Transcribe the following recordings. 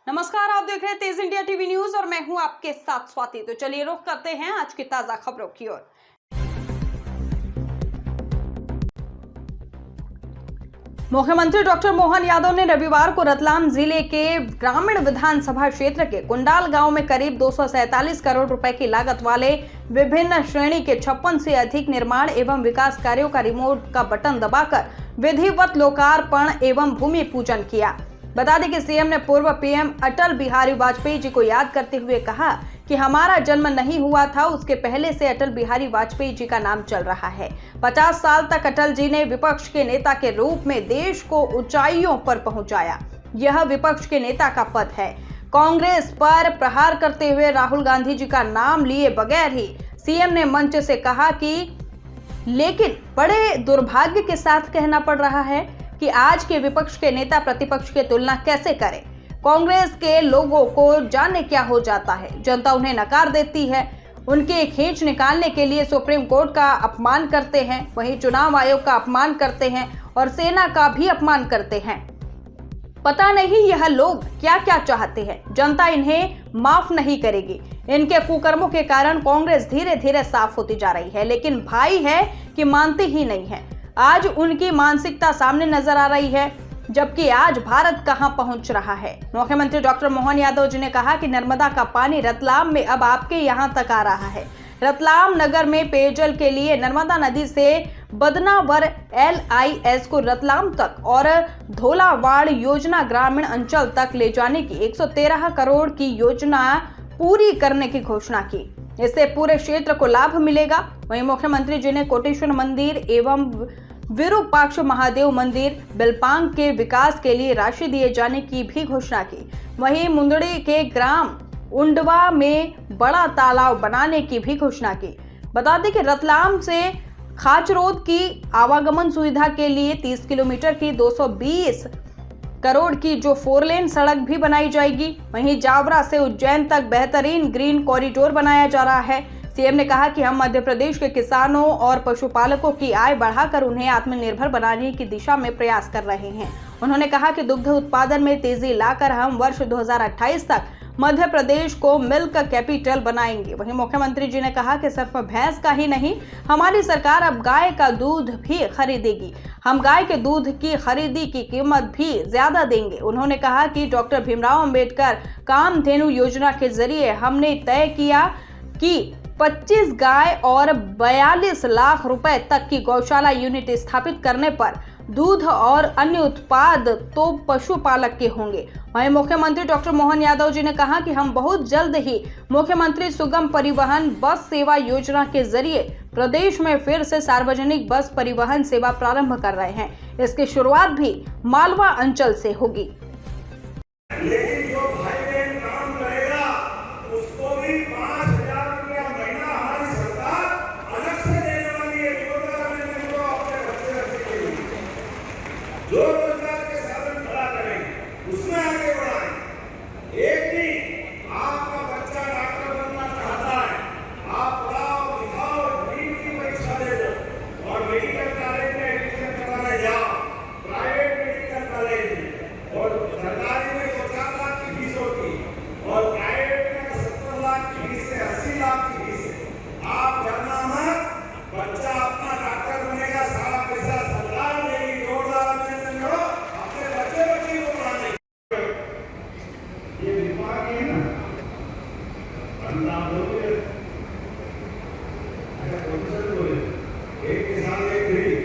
नमस्कार, आप देख रहे हैं तेज इंडिया टीवी न्यूज और मैं हूं आपके साथ स्वाति। तो चलिए रुख करते हैं आज की ताजा खबरों की ओर। मुख्यमंत्री डॉक्टर मोहन यादव ने रविवार को रतलाम जिले के ग्रामीण विधानसभा क्षेत्र के कुंडाल गांव में करीब 247 करोड़ रुपए की लागत वाले विभिन्न श्रेणी के 56 से अधिक निर्माण एवं विकास कार्यों का रिमोट का बटन दबाकर विधिवत लोकार्पण एवं भूमि पूजन किया। बता दें कि सीएम ने पूर्व पीएम अटल बिहारी वाजपेयी जी को याद करते हुए कहा कि हमारा जन्म नहीं हुआ था उसके पहले से अटल बिहारी वाजपेयी जी का नाम चल रहा है। 50 साल तक अटल जी ने विपक्ष के नेता के रूप में देश को ऊंचाइयों पर पहुंचाया। यह विपक्ष के नेता का पद है। कांग्रेस पर प्रहार करते हुए राहुल गांधी जी का नाम लिए बगैर ही सीएम ने मंच से कहा कि लेकिन बड़े दुर्भाग्य के साथ कहना पड़ रहा है कि आज के विपक्ष के नेता प्रतिपक्ष की तुलना कैसे करें। कांग्रेस के लोगों को जाने क्या हो जाता है, जनता उन्हें नकार देती है। उनके खींच निकालने के लिए सुप्रीम कोर्ट का अपमान करते हैं, वहीं चुनाव आयोग का अपमान करते हैं और सेना का भी अपमान करते हैं। पता नहीं यह लोग क्या क्या चाहते हैं। जनता इन्हें माफ नहीं करेगी। इनके कुकर्मों के कारण कांग्रेस धीरे धीरे साफ होती जा रही है, लेकिन भाई है कि मानती ही नहीं है। आज उनकी मानसिकता सामने नजर आ रही है, जबकि आज भारत कहां पहुंच रहा है। मुख्यमंत्री डॉक्टर मोहन यादव जी ने कहा कि नर्मदा का पानी रतलाम में अब आपके यहां तक आ रहा है। रतलाम नगर में पेयजल के लिए नर्मदा नदी से बदनावर LIS को रतलाम तक और धोलावाड़ योजना ग्रामीण अंचल तक ले जाने की 113 करोड़ की योजना पूरी करने की घोषणा की। इससे पूरे क्षेत्र को लाभ मिलेगा। वहीं मुख्यमंत्री जी ने कोटेश्वर मंदिर एवं विरूपाक्ष महादेव मंदिर बिलपांग के विकास के लिए राशि दिए जाने की भी घोषणा की। वहीं मुंदड़ी के ग्राम उंडवा में बड़ा तालाब बनाने की भी घोषणा की। बता दें कि रतलाम से खाचरोद की आवागमन सुविधा के लिए 30 किलोमीटर की 220 करोड़ की जो 4 लेन सड़क भी बनाई जाएगी। वहीं जावरा से उज्जैन तक बेहतरीन ग्रीन कॉरिडोर बनाया जा रहा है। सीएम ने कहा कि हम मध्य प्रदेश के किसानों और पशुपालकों की आय बढ़ाकर उन्हें आत्मनिर्भर बनाने की दिशा में प्रयास कर रहे हैं। उन्होंने कहा कि दुग्ध उत्पादन में तेजी लाकर हम वर्ष 2028 तक मध्य प्रदेश को मिल्क कैपिटल बनाएंगे। वहीं मुख्यमंत्री जी ने कहा कि सिर्फ भैंस का ही नहीं, हमारी सरकार अब गाय का दूध भी खरीदेगी। हम गाय के दूध की खरीदी की कीमत भी ज्यादा देंगे। उन्होंने कहा कि डॉक्टर भीमराव अंबेडकर कामधेनु योजना के जरिए हमने तय किया कि 25 गाय और 42 लाख रुपए तक की गौशाला यूनिट स्थापित करने पर दूध और अन्य उत्पाद तो पशुपालक के होंगे। वहीं मुख्यमंत्री डॉक्टर मोहन यादव जी ने कहा कि हम बहुत जल्द ही मुख्यमंत्री सुगम परिवहन बस सेवा योजना के जरिए प्रदेश में फिर से सार्वजनिक बस परिवहन सेवा प्रारंभ कर रहे हैं। इसकी शुरुआत भी मालवा अंचल से होगी। जो रोजगार के साधन खड़ा करें उसमें आगे बढ़ाएं। एक नहीं, आपका बच्चा डॉक्टर बनना चाहता है, आप पढ़ाओ लिखाओ, नीट की परीक्षा दे दो और मेडिकल कॉलेज में एडमिशन कराने जाओ। प्राइवेट मेडिकल कॉलेज में और सरकारी में 50 लाख की फीस होती और प्राइवेट में 70 लाख की फीस से 80 लाख की फीस है। आप डरना मत, बच्चा अपना डॉक्टर बनेगा, सारा पैसा सरकार देगी। एक किसान एक गरीब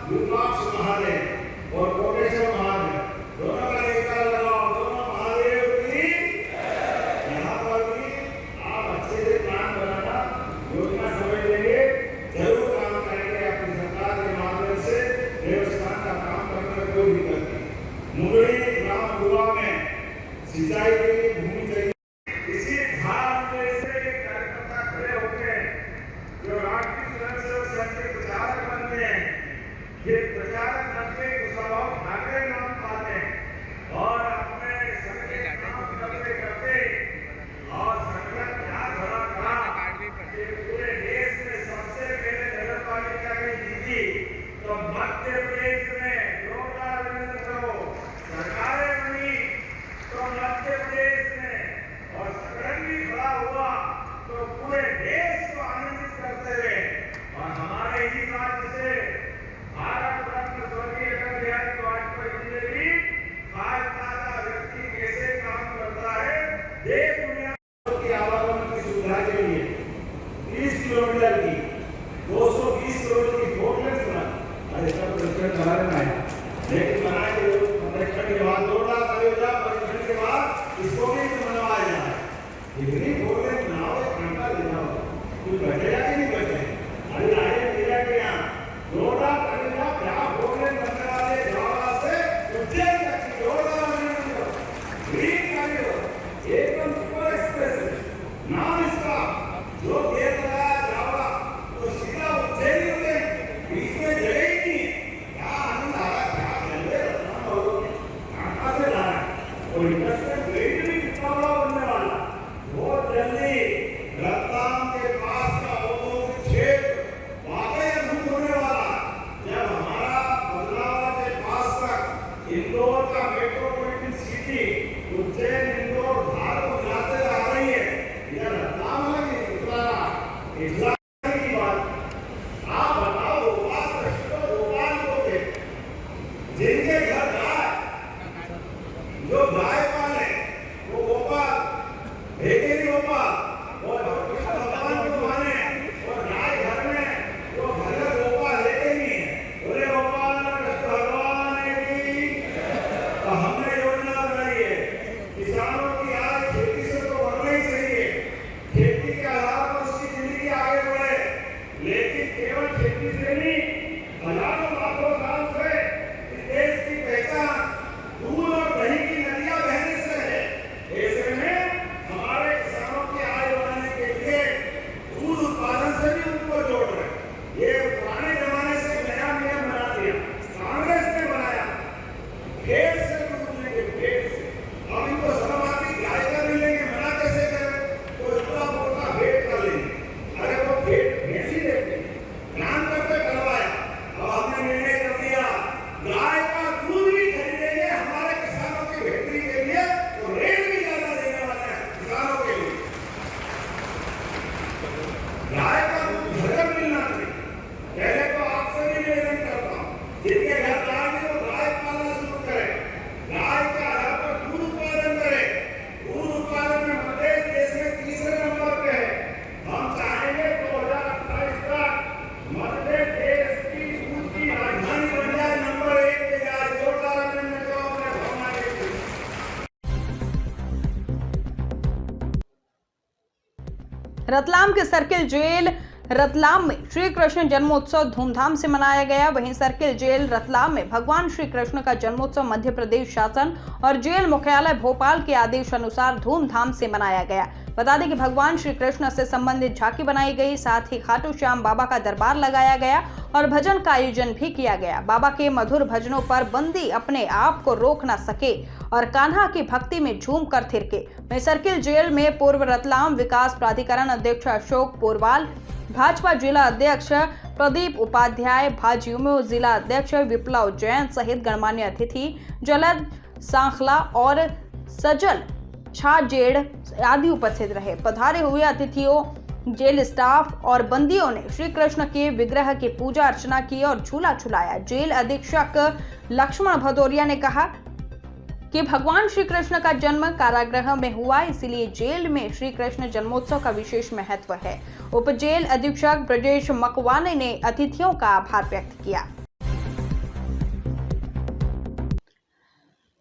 विरूपाक्ष महादेव और कोटेश्वर महादेव दोनों का लेकर लगाओ। दोनों महादेव की यहाँ पर भी आप अच्छे से प्लान बनाना, योजना समझ लेंगे, जरूर काम करेंगे। अपनी सरकार के माध्यम से देवस्थान का काम करने में कोई दिक्कत नहीं। मुंगड़ी ग्राम गुआ में सिंचाई के लिए भूमि चाहिए। इसी धार में से कार्यकर्ता खड़े होते हैं जो राष्ट्रीय स्वयंसेवक संघ के प्रचारक बनते हैं। ये प्रचारक बनते स्वभाव ठाकरे नाम पाते हैं और अपने संघ के काम करते करते और संगठन क्या खड़ा करा कि पूरे देश में सबसे पहले नगर पालिका की जीती तो मध्य प्रदेश में जोरदार अभिनंदन करो। के बाद जोरदार तालियां परीक्षण के बाद इसको भी मनवाया जाए। इतनी बोले नाव एक घंटा देना हो कुछ बचेगा कि नहीं बचेगा। अभी आगे मेरा के यहाँ जोरदार तालियां क्या बोले मनवाले जवाब से उज्जैन तक की जोरदार ग्रीन गाड़ी एकदम सुपर एक्सप्रेस नाम इसका जो देर लगाया जावा तो सीधा उज्जैन ही होते बीच में जगह ही नहीं क्या आनंद आ रहा क्या चले कहाँ से ला रहा है और इंडस्ट्रियल ग्रेड भी कितना बड़ा बनने वाला बहुत जल्दी रतलाम के पास का औद्योगिक क्षेत्र वाकई अद्भुत होने वाला जब हमारा बदलाव के पास तक इंदौर का मेट्रोपॉलिटन सिटी उज्जैन इंदौर धार को मिलाते आ रही है यह रतलाम है कि इतना की बात आप बताओ भोपाल दृष्टि भोपाल को जिनके घर गाय जो गाय पाले वो भोपाल भेजे नहीं भोपाल और भगवान को माने और गाय घर में वो घर में भोपाल लेते नहीं है बोले भोपाल भगवान की तो हमने योजना बनाई है किसानों की आय खेती से तो बढ़ना ही चाहिए खेती के आधार पर उसकी जिंदगी आगे बढ़े लेकिन केवल खेती से नहीं हजारों लाखों साल से इस देश की पहचान दूध और दही की नदियां बहने से है। ऐसे में हमारे किसानों की आय बढ़ाने के लिए दूध उत्पादन से भी उनको जोड़ रहे हैं। ये पुराने जमाने से नया नियम बना दिया कांग्रेस ने बनाया भेड़ से दूध लेंगे भेड़ से अब इनको शर्म आती गाय का भी लेंगे मना कैसे करें तो इतना मोटा भेड़ का लेंगे अरे वो भेड़ भैंसी देते ज्ञान करके करवाया अब हमने निर्णय कर दिया गाय का दूध भी खरीदेंगे हमारे किसानों की बेहतरी के लिए तो रेट भी ज्यादा देने वाले हैं किसानों के लिए गाय का दूध घर घर मिलना चाहिए। पहले तो आपसे भी निवेदन करता हूँ जिनके घर गाय है वो गाय पालना शुरू करें गाय के आधार पर दूध उत्पादन करें। दूध उत्पादन में मध्य देश में तीसरे नंबर पे है। हम चाहेंगे 2028 तक मध्य देश की दूध की राजधानी बन जाए नंबर 1 पे जाए जोरदार अभिनंदन करो अपने भावना के लिए। रतलाम के सर्किल जेल रतलाम में श्री कृष्ण जन्मोत्सव धूमधाम से मनाया गया। वहीं सर्किल जेल रतलाम में भगवान श्री कृष्ण का जन्मोत्सव मध्य प्रदेश शासन और जेल मुख्यालय भोपाल के आदेश अनुसार धूमधाम से मनाया गया। बता दें कि भगवान श्री कृष्ण से संबंधित झांकी बनाई गई, साथ ही खाटू श्याम बाबा का दरबार लगाया गया और भजन का आयोजन भी किया गया। बाबा के मधुर भजनों पर बंदी अपने आप को रोक न सके और कान्हा की भक्ति में झूम कर थिरके। वहीं सर्किल जेल में पूर्व रतलाम विकास प्राधिकरण अध्यक्ष अशोक पोरवाल, भाजपा जिला अध्यक्ष प्रदीप उपाध्याय, भाजयुमो जिला अध्यक्ष विप्लव जैन सहित गणमान्य अतिथि जलद सांखला और सजल छाजेड़ आदि उपस्थित रहे। पधारे हुए अतिथियों, जेल स्टाफ और बंदियों ने श्री कृष्ण के विग्रह की पूजा अर्चना की और झूला झुलाया। जेल अधीक्षक लक्ष्मण भदौरिया ने कहा कि भगवान श्री कृष्ण का जन्म कारागृह में हुआ, इसलिए जेल में श्री कृष्ण जन्मोत्सव का विशेष महत्व है। उप जेल अधीक्षक ब्रजेश मकवाने ने अतिथियों का आभार व्यक्त किया।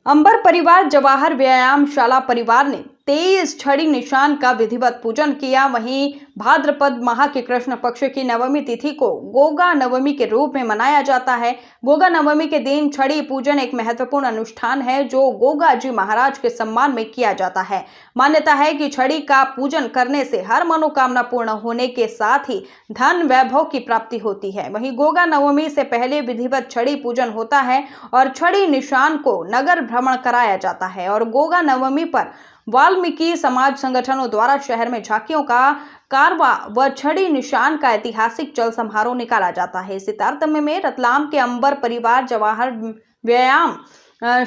अंबर परिवार जवाहर व्यायामशाला परिवार ने 23 छड़ी निशान का विधिवत पूजन किया। वहीं भाद्रपद माह के कृष्ण पक्ष की नवमी तिथि को गोगा नवमी के रूप में मनाया जाता है। गोगा नवमी के दिन छड़ी पूजन एक महत्वपूर्ण अनुष्ठान है जो गोगा जी महाराज के सम्मान में किया जाता है। मान्यता है कि छड़ी का पूजन करने से हर मनोकामना पूर्ण होने के साथ ही धन वैभव की प्राप्ति होती है। वहीं गोगा नवमी से पहले विधिवत छड़ी पूजन होता है और छड़ी निशान को नगर भ्रमण कराया जाता है और गोगा नवमी पर वाल्मीकि समाज संगठनों द्वारा शहर में झांकियों का कारवा व छड़ी निशान का ऐतिहासिक चल समारोह निकाला जाता है। इसी तारतम्य में रतलाम के अंबर परिवार जवाहर व्यायाम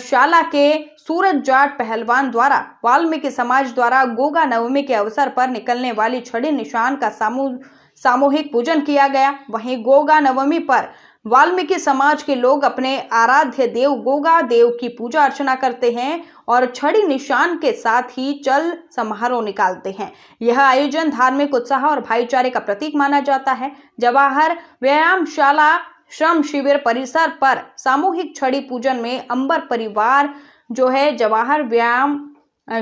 शाला के सूरज जाट पहलवान द्वारा वाल्मीकि समाज द्वारा गोगा नवमी के अवसर पर निकलने वाली छड़ी निशान का सामूहिक पूजन किया गया। वहीं गोगा नवमी पर वाल्मीकि समाज के लोग अपने आराध्य देव गोगा देव की पूजा अर्चना करते हैं और छड़ी निशान के साथ ही चल समारोह निकालते हैं। यह आयोजन धार्मिक उत्साह और भाईचारे का प्रतीक माना जाता है। जवाहर व्यायामशाला श्रम शिविर परिसर पर सामूहिक छड़ी पूजन में अंबर परिवार जो है जवाहर व्यायाम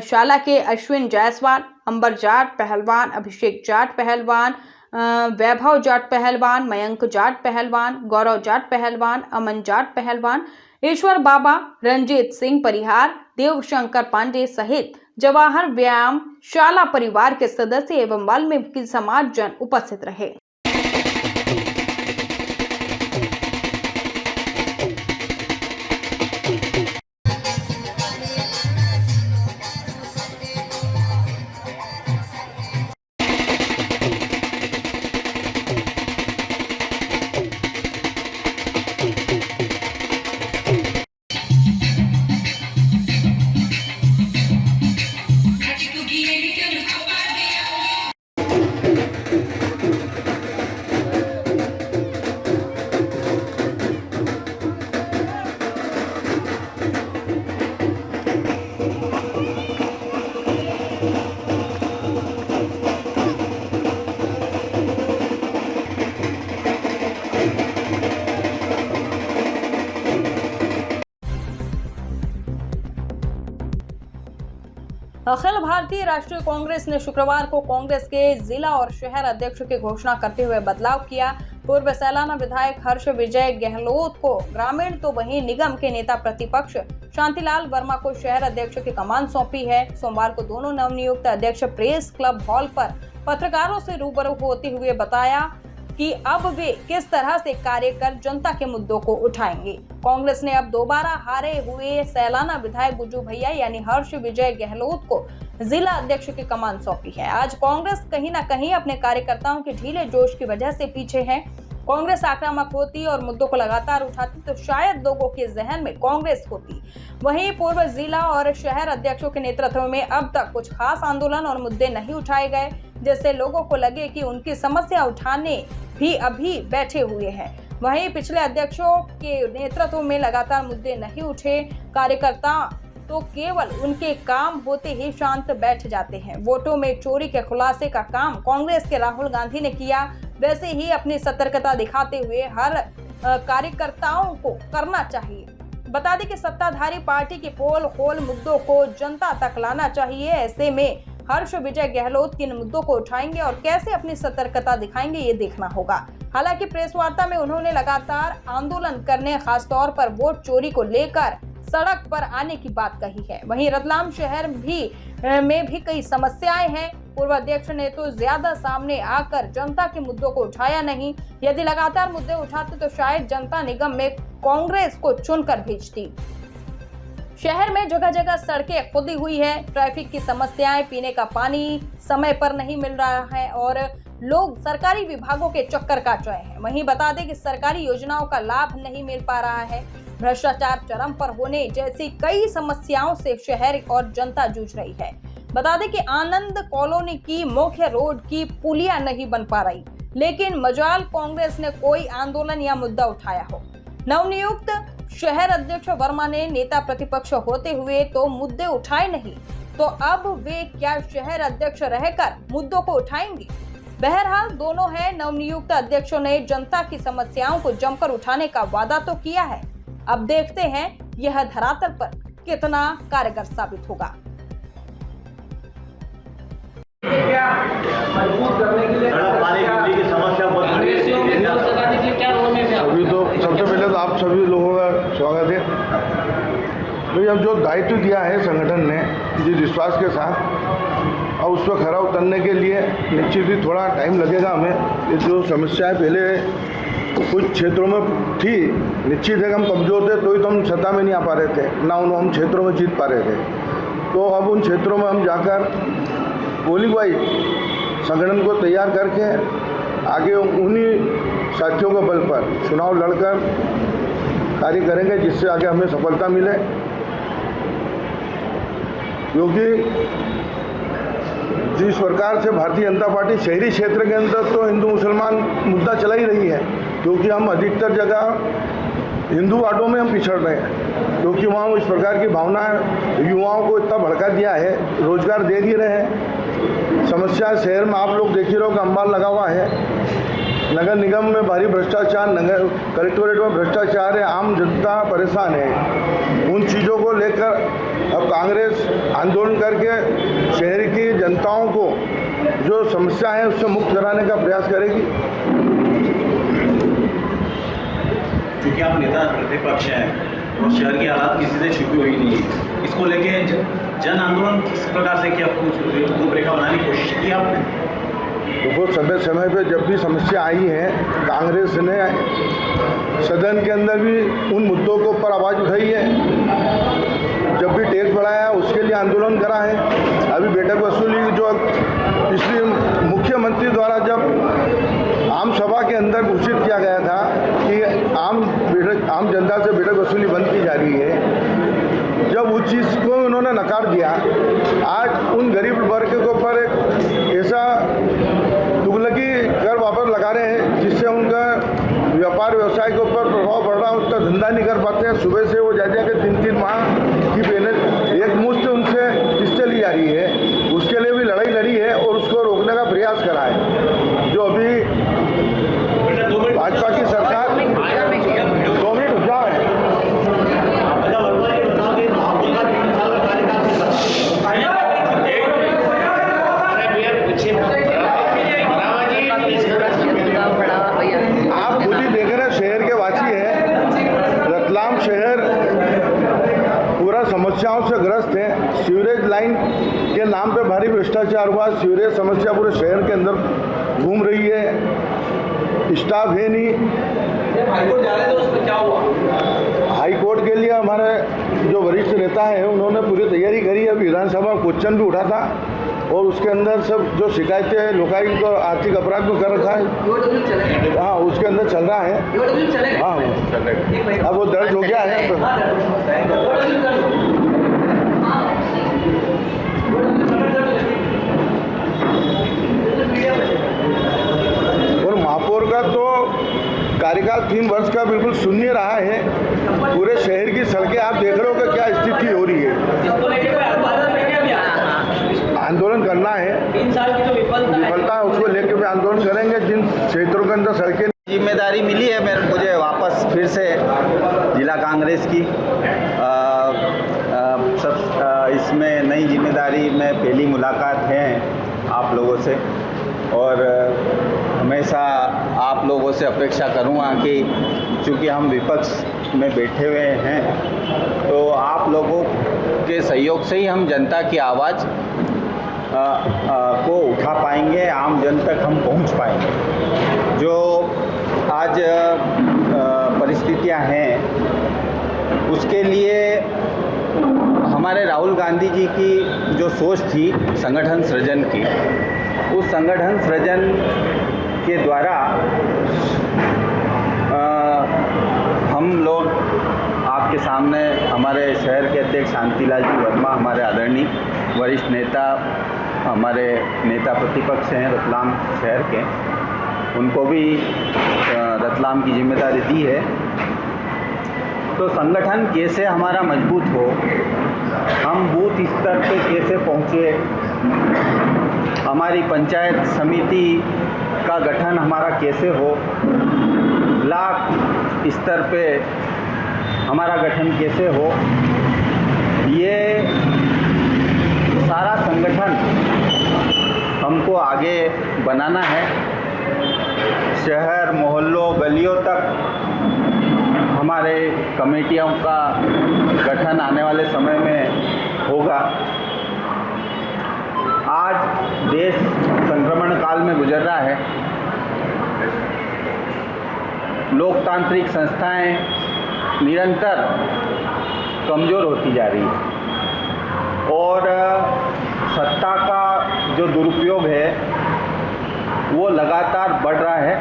शाला के अश्विन जायसवाल, अंबर जाट पहलवान, अभिषेक जाट पहलवान, वैभव जाट पहलवान, मयंक जाट पहलवान, गौरव जाट पहलवान, अमन जाट पहलवान, ईश्वर बाबा, रंजीत सिंह परिहार, देवशंकर पांडे सहित जवाहर व्यायाम शाला परिवार के सदस्य एवं वाल्मीकि समाज जन उपस्थित रहे। अखिल भारतीय राष्ट्रीय कांग्रेस ने शुक्रवार को कांग्रेस के जिला और शहर अध्यक्ष की घोषणा करते हुए बदलाव किया। पूर्व सैलाना विधायक हर्ष विजय गहलोत को ग्रामीण तो वहीं निगम के नेता प्रतिपक्ष शांतिलाल वर्मा को शहर अध्यक्ष की कमान सौंपी है। सोमवार को दोनों नवनियुक्त अध्यक्ष प्रेस क्लब हॉल पर पत्रकारों से रूबरू होते हुए बताया कि अब वे किस तरह से कार्य कर जनता के मुद्दों को उठाएंगे। कांग्रेस ने अब दोबारा हारे हुए सैलाना विधायक गुज्जू भैया यानी हर्ष विजय गहलोत को जिला अध्यक्ष की कमान सौंपी है। आज कांग्रेस कहीं न कहीं अपने कार्यकर्ताओं के ढीले जोश की वजह से पीछे है। कांग्रेस आक्रामक होती और मुद्दों को लगातार उठाती तो शायद लोगों के जहन में कांग्रेस होती। वहीं पूर्व जिला और शहर अध्यक्षों के नेतृत्व में अब तक कुछ खास आंदोलन और मुद्दे नहीं उठाए गए, जिससे लोगों को लगे कि उनकी समस्या उठाने भी अभी बैठे हुए हैं। वहीं पिछले अध्यक्षों के नेतृत्व में लगातार मुद्दे नहीं उठे। कार्यकर्ता तो केवल उनके काम होते ही शांत बैठ जाते हैं। वोटों में चोरी के खुलासे का काम कांग्रेस के राहुल गांधी ने किया, वैसे ही अपनी सतर्कता दिखाते हुए हर कार्यकर्ताओं को करना चाहिए। बता दें कि सत्ताधारी पार्टी की पोल खोल मुद्दों को जनता तक लाना चाहिए। ऐसे में हर्ष विजय गहलोत किन मुद्दों को उठाएंगे और कैसे अपनी सतर्कता दिखाएंगे, ये देखना होगा। हालांकि प्रेस वार्ता में उन्होंने लगातार आंदोलन करने, खासतौर पर वोट चोरी को लेकर सड़क पर आने की बात कही है। वहीं रतलाम शहर में भी कई समस्याएं हैं। पूर्व अध्यक्ष ने तो ज्यादा सामने आकर जनता के मुद्दों को उठाया नहीं। यदि लगातार मुद्दे उठाते तो शायद जनता निगम में कांग्रेस को चुनकर भेजती। शहर में जगह जगह सड़कें खुदी हुई है, ट्रैफिक की समस्याएं, पीने का पानी समय पर नहीं मिल रहा है और लोग सरकारी विभागों के चक्कर काट रहे हैं। वहीं बता दें कि सरकारी योजनाओं का लाभ नहीं मिल पा रहा है। भ्रष्टाचार चरम पर होने जैसी कई समस्याओं से शहर और जनता जूझ रही है। बता दें कि आनंद कॉलोनी की मुख्य रोड की पुलिया नहीं बन पा रही, लेकिन मजाल कांग्रेस ने कोई आंदोलन या मुद्दा उठाया हो। नवनियुक्त शहर अध्यक्ष वर्मा ने नेता प्रतिपक्ष होते हुए तो मुद्दे उठाए नहीं, तो अब वे क्या शहर अध्यक्ष रहकर मुद्दों को उठाएंगे? बहरहाल दोनों है नवनियुक्त अध्यक्षों ने जनता की समस्याओं को जमकर उठाने का वादा तो किया है। अब देखते हैं यह धरातल पर कितना कारगर साबित होगा। अभी तो सबसे पहले तो आप सभी लोगों का स्वागत है। भाई अब जो दायित्व दिया है संगठन ने जिस विश्वास के साथ, और उस पर खरा उतरने के लिए निश्चित ही थोड़ा टाइम लगेगा हमें। ये जो समस्याएं पहले कुछ क्षेत्रों में थी, निश्चित है कि हम कमज़ोर थे तो ही तो हम सत्ता में नहीं आ पा रहे थे, ना हम क्षेत्रों में जीत पा रहे थे। तो अब उन क्षेत्रों में हम जाकर पोलिंग वाइज संगठन को तैयार करके आगे उन्हीं साथियों के बल पर चुनाव लड़कर कार्य करेंगे, जिससे आगे हमें सफलता मिले। क्योंकि जिस प्रकार से भारतीय जनता पार्टी शहरी क्षेत्र के अंदर तो हिंदू मुसलमान मुद्दा चला ही रही है, क्योंकि हम अधिकतर जगह हिंदू वार्डों में हम पिछड़ रहे हैं, क्योंकि वहाँ इस प्रकार की भावना युवाओं को इतना भड़का दिया है, रोजगार दे नहीं रहे हैं। समस्या शहर में आप लोग देख ही रहो कि अंबार लगा हुआ है, नगर निगम में भारी भ्रष्टाचार, नगर कलेक्टोरेट में भ्रष्टाचार है, आम जनता परेशान है। उन चीज़ों को लेकर कांग्रेस आंदोलन करके शहर की जनताओं को जो समस्या है उससे मुक्त कराने का प्रयास करेगी। क्योंकि आप नेता प्रतिपक्ष हैं और शहर की हालात किसी से छुपी हुई नहीं है, इसको लेके जन आंदोलन किस प्रकार से क्या कुछ रूपरेखा बनाने की कोशिश की आपने? देखो, समय पे जब भी समस्या आई है कांग्रेस ने सदन के अंदर भी उन मुद्दों के ऊपर आवाज़ उठाई है। जब भी टैक्स बढ़ाया उसके लिए आंदोलन करा है। अभी बैठक वसूली जो पिछली मुख्यमंत्री द्वारा जब आम सभा के अंदर घोषित किया गया था कि आम जनता से बैठक वसूली बंद की जा रही है, जब उस चीज़ को उन्होंने नकार दिया, आज उन गरीब वर्ग के ऊपर एक ऐसा तुगलकी कर वापस लगा रहे हैं जिससे उनका व्यापार व्यवसाय के ऊपर प्रभाव पड़ रहा है। उतना धंधा नहीं कर पाते हैं। सुबह से वो जा के 3-3 माह की पेमेंट एक मुश्त उनसे किस्तें ली जा रही है। उसके लिए भी लड़ाई लड़ी है और उसको रोकने का प्रयास करा है। जो अभी भाजपा की सरकार 2 मिनट रुक जाओ है। आप खुद ही देख रहे हैं, शहर के वासी है। रतलाम शहर पूरा समस्याओं से ग्रस्त है। सीवरेज लाइन के नाम पे भारी भ्रष्टाचार हुआ। सीवरेज समस्या पूरे शहर के अंदर घूम रही है। स्टाफ है नहीं। हाईकोर्ट जा रहे थे, उसमें क्या हुआ? हाईकोर्ट के लिए हमारे जो वरिष्ठ नेता है उन्होंने पूरी तैयारी करी। अभी विधानसभा क्वेश्चन भी उठा था और उसके अंदर सब जो शिकायतें लोकायुक्त और आर्थिक अपराध में कर रखा है, हाँ उसके अंदर चल रहा है। हाँ, अब वो दर्ज हो गया है। और महापौर का तो कार्यकाल 3 वर्ष का बिल्कुल शून्य रहा है। पूरे शहर की सड़कें आप देख रहे हो कि क्या स्थिति हो रही है। आंदोलन करना है। 3 साल की जो विफलता है उसको लेकर भी आंदोलन करेंगे। जिन क्षेत्रों के अंदर सड़कें जिम्मेदारी मिली है मुझे वापस फिर से जिला कांग्रेस की इसमें नई जिम्मेदारी में पहली मुलाकात है आप लोगों से और हमेशा आप लोगों से अपेक्षा करूँगा कि चूँकि हम विपक्ष में बैठे हुए हैं तो आप लोगों के सहयोग से ही हम जनता की आवाज़ को उठा पाएंगे, आम जन तक हम पहुंच पाएंगे। जो आज परिस्थितियां हैं उसके लिए हमारे राहुल गांधी जी की जो सोच थी संगठन सृजन की, उस संगठन सृजन के द्वारा हम लोग आपके सामने हमारे शहर के अध्यक्ष शांतिलाल जी वर्मा, हमारे आदरणीय वरिष्ठ नेता, हमारे नेता प्रतिपक्ष हैं रतलाम शहर के, उनको भी रतलाम की जिम्मेदारी दी है। तो संगठन कैसे हमारा मजबूत हो, हम बूथ स्तर पे कैसे पहुँचे, हमारी पंचायत समिति का गठन हमारा कैसे हो, ब्लॉक स्तर पे हमारा गठन कैसे हो, ये सारा संगठन हमको आगे बनाना है। शहर मोहल्लों गलियों तक हमारे कमेटियों का गठन आने वाले समय में होगा। आज देश संक्रमण काल में गुजर रहा है। लोकतांत्रिक संस्थाएं निरंतर कमज़ोर होती जा रही है और सत्ता का जो दुरुपयोग है वो लगातार बढ़ रहा है।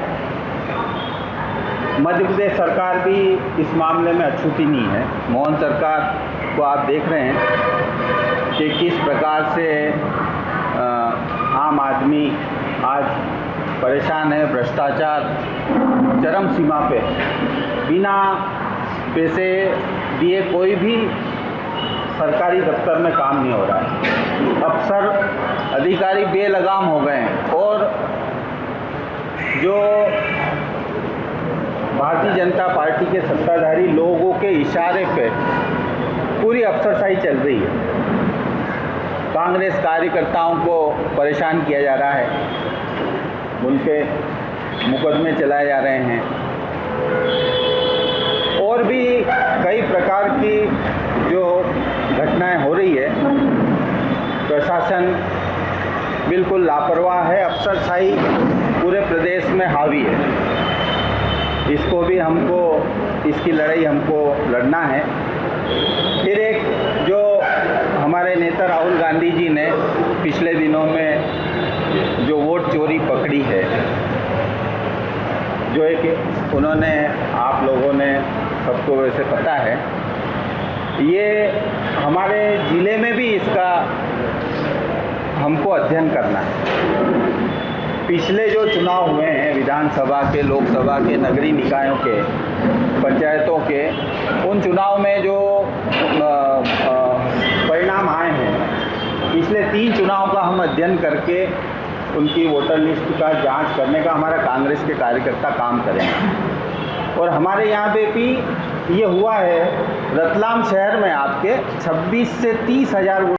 मध्य प्रदेश सरकार भी इस मामले में अछूती नहीं है। मोहन सरकार को आप देख रहे हैं कि किस प्रकार से आम आदमी आज परेशान है। भ्रष्टाचार चरम सीमा पे, बिना पैसे दिए कोई भी सरकारी दफ्तर में काम नहीं हो रहा है। अफसर अधिकारी बेलगाम हो गए हैं और जो भारतीय जनता पार्टी के सत्ताधारी लोगों के इशारे पे पूरी अफसरशाही चल रही है। कांग्रेस कार्यकर्ताओं को परेशान किया जा रहा है, उनके मुकदमे चलाए जा रहे हैं और भी कई प्रकार की जो घटनाएं हो रही है। प्रशासन बिल्कुल लापरवाह है, अफसरशाही पूरे प्रदेश में हावी है। इसको भी इसकी लड़ाई हमको लड़ना है। फिर एक जो हमारे नेता राहुल गांधी जी ने पिछले दिनों में जो वोट चोरी पकड़ी है, जो एक उन्होंने, आप लोगों ने सबको वैसे पता है, ये हमारे ज़िले में भी इसका हमको अध्ययन करना है। पिछले जो चुनाव हुए हैं विधानसभा के, लोकसभा के, नगरीय निकायों के, पंचायतों के, उन चुनाव में जो परिणाम आए हैं, पिछले 3 चुनाव का हम अध्ययन करके उनकी वोटर लिस्ट का जांच करने का हमारा कांग्रेस के कार्यकर्ता काम करेंगे। और हमारे यहाँ पे भी ये हुआ है, रतलाम शहर में आपके 26 से 30 हज़ार